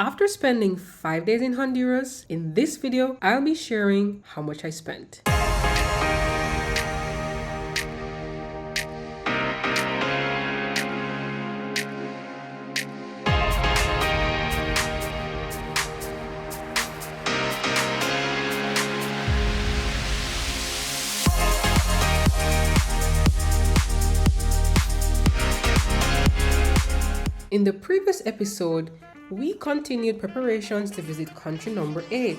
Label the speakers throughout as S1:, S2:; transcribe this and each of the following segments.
S1: After spending 5 days in Honduras, in this video, I'll be sharing how much I spent. In the previous episode, we continued preparations to visit country number 8.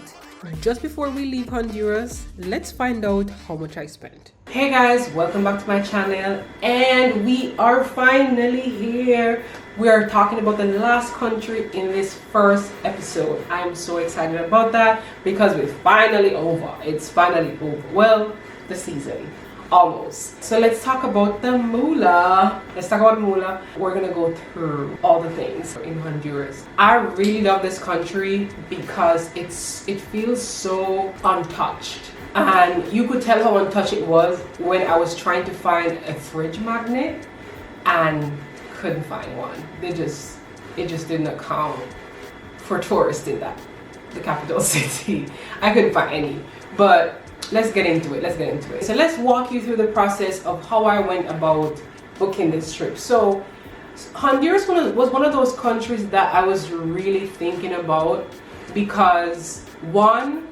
S1: Just before we leave Honduras, let's find out how much I spent. Hey guys, welcome back to my channel, and we are finally here. We are talking about the last country in this first episode. I'm so excited about that because we're finally over. It's finally over. Well, the season. Almost. So let's talk about the moolah. We're gonna go through all the things in Honduras. I really love this country because it feels so untouched. And you could tell how untouched it was when I was trying to find a fridge magnet and couldn't find one. It just didn't account for tourists in the capital city. I couldn't find any. But let's get into it. So let's walk you through the process of how I went about booking this trip. So Honduras was one of those countries that I was really thinking about because one,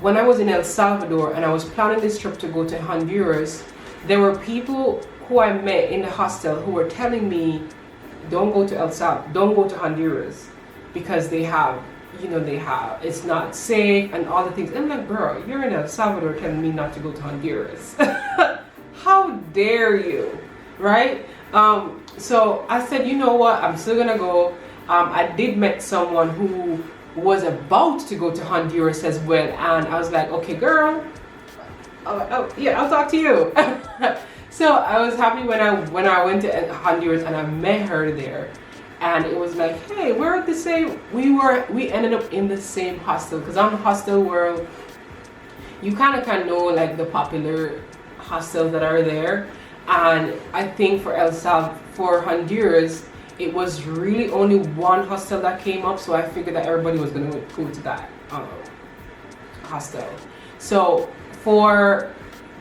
S1: when I was in El Salvador and I was planning this trip to go to Honduras, there were people who I met in the hostel who were telling me, don't go to Honduras because it's not safe and all the things. And I'm like, bro, you're in El Salvador telling me not to go to Honduras. How dare you, right? So I said, you know what, I'm still gonna go. I did met someone who was about to go to Honduras as well, and I was like, okay, girl, yeah, I'll talk to you. So I was happy when I went to Honduras and I met her there. And it was like, hey, we're at the same, we ended up in the same hostel. Because on Hostel World, you kind of know like the popular hostels that are there. And I think for Honduras, it was really only one hostel that came up. So I figured that everybody was going to go to that hostel. So for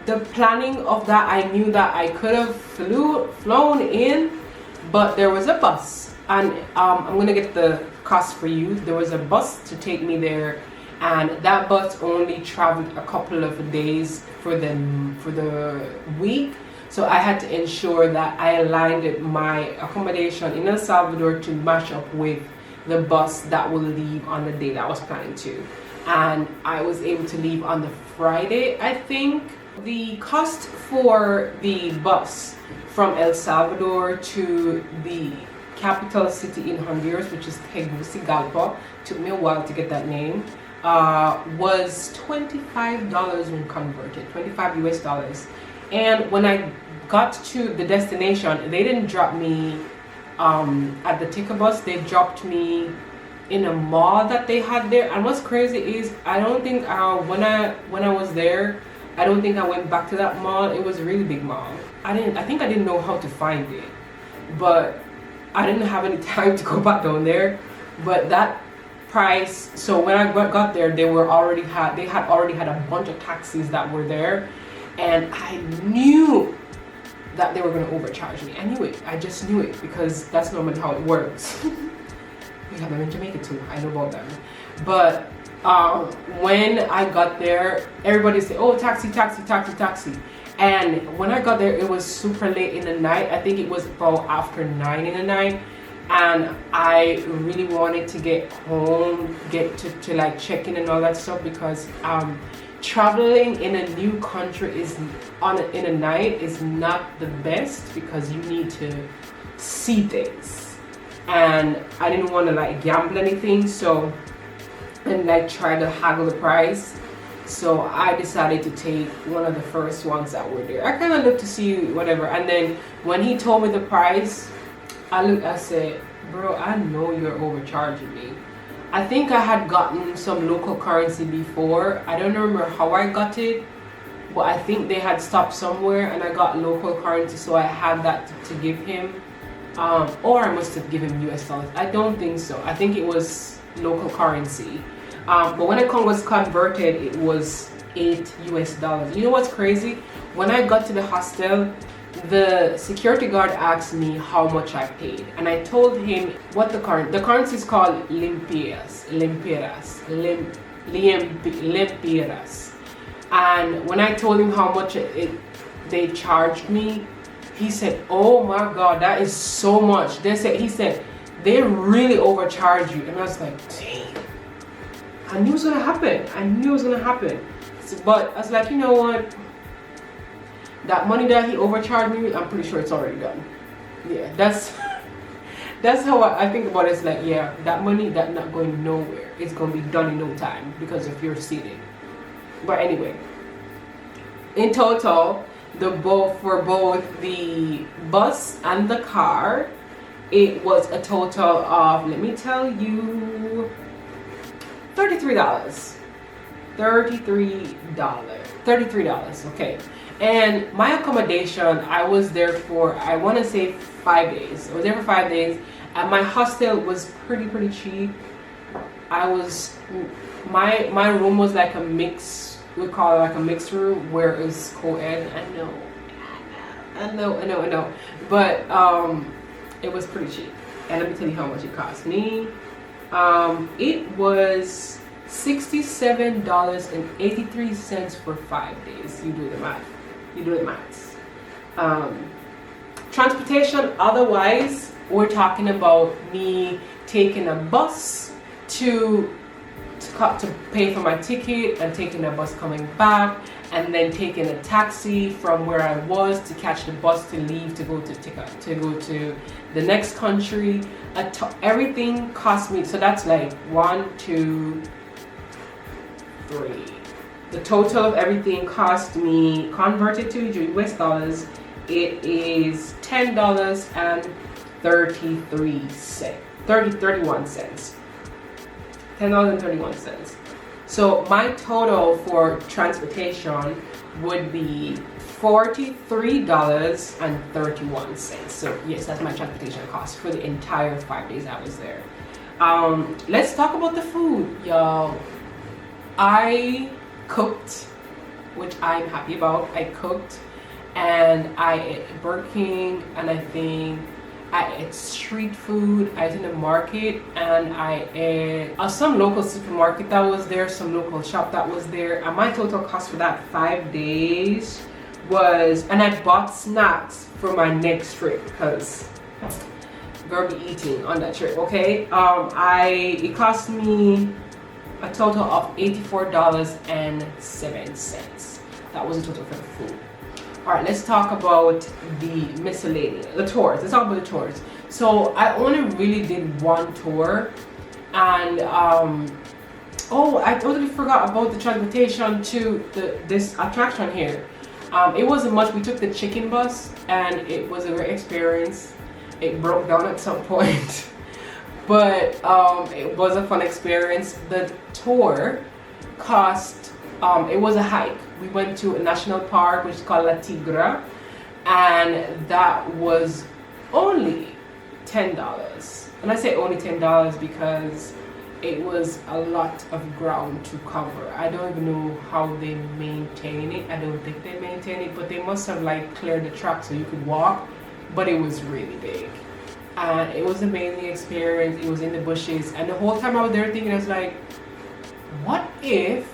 S1: the planning of that, I knew that I could have flown in, but there was a bus. And I'm gonna get the cost for you. There was a bus to take me there, and that bus only traveled a couple of days for the week. So I had to ensure that I aligned my accommodation in El Salvador to match up with the bus that will leave on the day that I was planning to. And I was able to leave on the Friday, I think. The cost for the bus from El Salvador to the capital city in Honduras, which is Tegucigalpa, took me a while to get that name, was $25 when converted, 25 US dollars. And when I got to the destination, they didn't drop me at the ticket bus, they dropped me in a mall that they had there. And what's crazy is I don't think when I was there, I don't think I went back to that mall. It was a really big mall. I think I didn't know how to find it, but I didn't have any time to go back down there. But that price, so when I got there, they had already had a bunch of taxis that were there, and I knew that they were going to overcharge me. I knew it. I just knew it because that's normally how it works. We have them in Jamaica too. I know about them. But when I got there, everybody said, oh, taxi. And when I got there, it was super late in the night. I think it was about after 9 in the night. And I really wanted to get home, get to like check in and all that stuff, because traveling in a new country in a night is not the best because you need to see things. And I didn't want to like gamble anything, and like try to haggle the price. So I decided to take one of the first ones that were there. I kind of looked to see whatever, and then when he told me the price, I said, bro, I know you're overcharging me. I think I had gotten some local currency before. I don't remember how I got it, but I think they had stopped somewhere and I got local currency, so I had that to give him. Or I must have given him US dollars. I don't think so. I think it was local currency. But when it was converted, it was $8 US. You know what's crazy? When I got to the hostel, the security guard asked me how much I paid, and I told him what the currency is called lempiras. And when I told him how much they charged me, he said, "Oh my God, that is so much." He said they really overcharge you, and I was like, "Damn." I knew it was gonna happen. But I was like, you know what? That money that he overcharged me, I'm pretty sure it's already done. Yeah, that's how I think about it. It's like, yeah, that money, that's not going nowhere. It's gonna be done in no time because of your seating. But anyway, in total, for both the bus and the car, it was a total of, let me tell you, $33. $33, okay. And my accommodation, I was there for, I want to say 5 days. I was there for 5 days, and my hostel was pretty cheap. My room was like a mix, we call it like a mixed room, where it's co-ed. I know, but it was pretty cheap. And let me tell you how much it cost me. It was $67.83 for 5 days. You do the math. Transportation, otherwise, we're talking about me taking a bus to pay for my ticket, and taking a bus coming back, and then taking a taxi from where I was to catch the bus to leave to go to the next country. Everything cost me, so that's like 1, 2, 3. The total of everything cost me, converted to US dollars, it is $10.31. $10.31. So my total for transportation would be $43.31. So yes, that's my transportation cost for the entire 5 days I was there. Let's talk about the food, y'all. I cooked, which I'm happy about. I cooked, and I ate Burger King, and I think I ate street food. I ate in the market, and I ate some local supermarket that was there, some local shop that was there. And my total cost for that 5 days was, and I bought snacks for my next trip because gonna be eating on that trip. Okay, it cost me a total of $84.07. That was the total for the food. All right, let's talk about the miscellaneous, the tours. Let's talk about the tours. So I only really did one tour, and I totally forgot about the transportation to this attraction here. It wasn't much. We took the chicken bus, and it was a great experience. It broke down at some point. But it was a fun experience. The tour cost, it was a hike. We went to a national park which is called La Tigra, and that was only $10. And I say only $10 because it was a lot of ground to cover. I don't even know how they maintain it. I don't think they maintain it, but they must have like cleared the track so you could walk, but it was really big. And it was an amazing experience. It was in the bushes, and the whole time I was there thinking, I was like, what if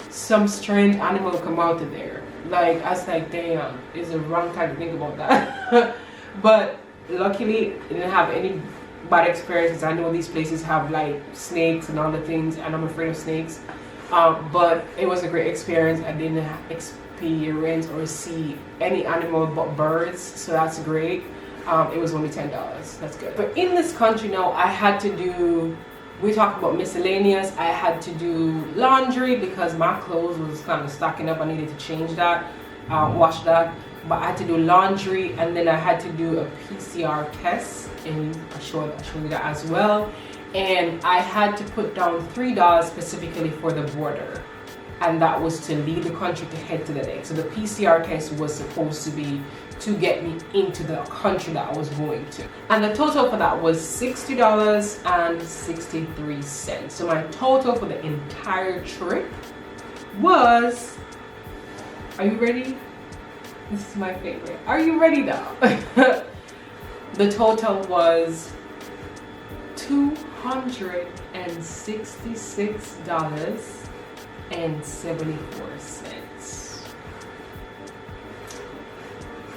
S1: some strange animal come out of there? Like, I was like, damn, it's the wrong time to think about that. But luckily, I didn't have any bad experiences. I know these places have like snakes and all the things, and I'm afraid of snakes. But it was a great experience. I didn't experience or see any animal but birds, so that's great. It was only $10. That's good. But in this country now, I had to do, we talked about miscellaneous, I had to do laundry because my clothes was kind of stacking up. I needed to change that, wash that. But I had to do laundry, and then I had to do a PCR test, and I'll show you that as well. And I had to put down $3 specifically for the border. and that was to leave the country to head to the next. So the PCR test was supposed to be to get me into the country that I was going to. And the total for that was $60.63. So my total for the entire trip was, are you ready? This is my favorite. Are you ready though? The total was $266.74.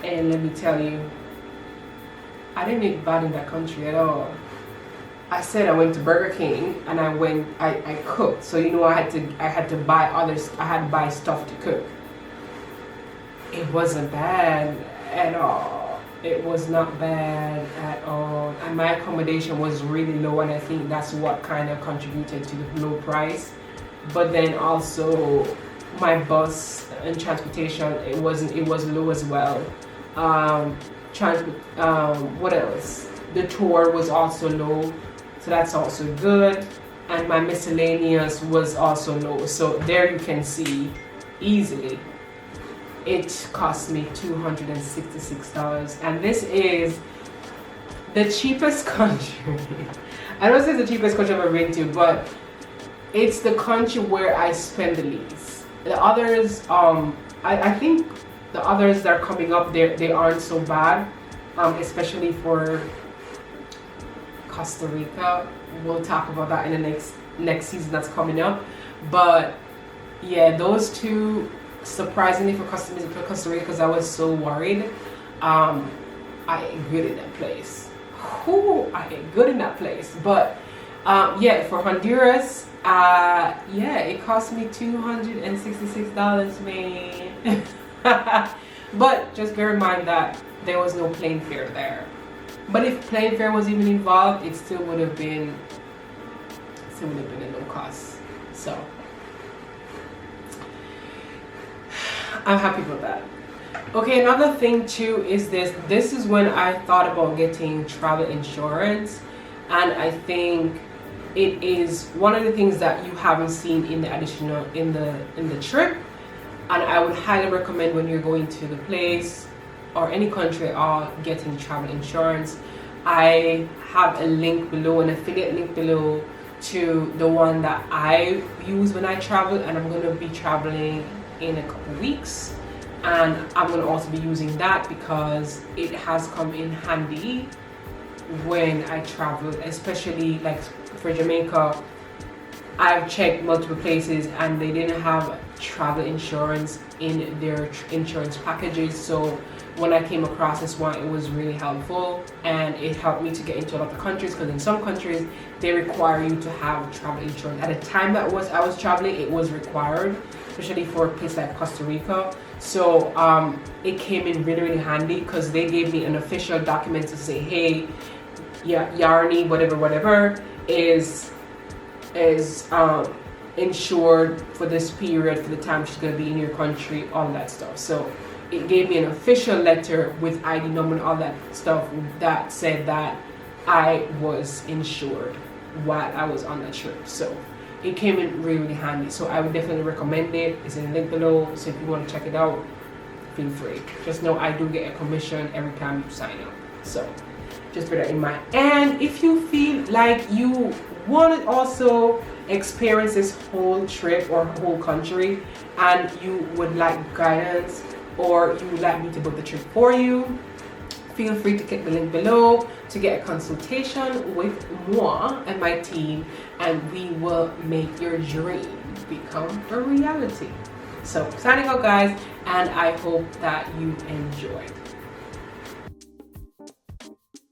S1: And let me tell you, I didn't eat bad in that country at all. I said I went to Burger King and I cooked. So you know I had to buy stuff to cook. It wasn't bad at all. It was not bad at all. And my accommodation was really low, and I think that's what kind of contributed to the low price. But then also my bus and transportation, it was low as well. What else? The tour was also low, so that's also good. And my miscellaneous was also low. So there you can see easily it cost me $266, and this is the cheapest country. I don't say it's the cheapest country I've ever been to, but it's the country where I spend the least. The others, I think the others that are coming up, they aren't so bad, especially for Costa Rica. We'll talk about that in the next season that's coming up. But yeah, those two, surprisingly for Costa Rica, because I was so worried, I ate good in that place. I ate good in that place. But yeah, for Honduras, yeah, it cost me $266, man. But just bear in mind that there was no plane fare there. But if plane fare was even involved, it still would have been a no cost. So I'm happy about that. Okay, another thing too is this is when I thought about getting travel insurance, and I think it is one of the things that you haven't seen in the additional in the trip, and I would highly recommend when you're going to the place or any country or getting travel insurance. I have a link below, an affiliate link below to the one that I use when I travel, and I'm going to be traveling in a couple weeks, and I'm going to also be using that because it has come in handy when I travel, especially like for Jamaica. I've checked multiple places and they didn't have travel insurance in their insurance packages, so when I came across this one, it was really helpful, and it helped me to get into a lot of countries, because in some countries they require you to have travel insurance. At the time that I was traveling, it was required, especially for a place like Costa Rica. So it came in really, really handy, because they gave me an official document to say, hey, yeah, Yarni, whatever, is insured for this period, for the time she's going to be in your country, all that stuff. So it gave me an official letter with ID number and all that stuff that said that I was insured while I was on that trip. So it came in really, really handy. So I would definitely recommend it. It's in the link below. So if you want to check it out, feel free. Just know I do get a commission every time you sign up. So just bear that in mind. And if you feel like you want to also experience this whole trip or whole country, and you would like guidance, or you would like me to book the trip for you, feel free to click the link below to get a consultation with moi and my team, and we will make your dream become a reality. So signing out, guys, and I hope that you enjoyed.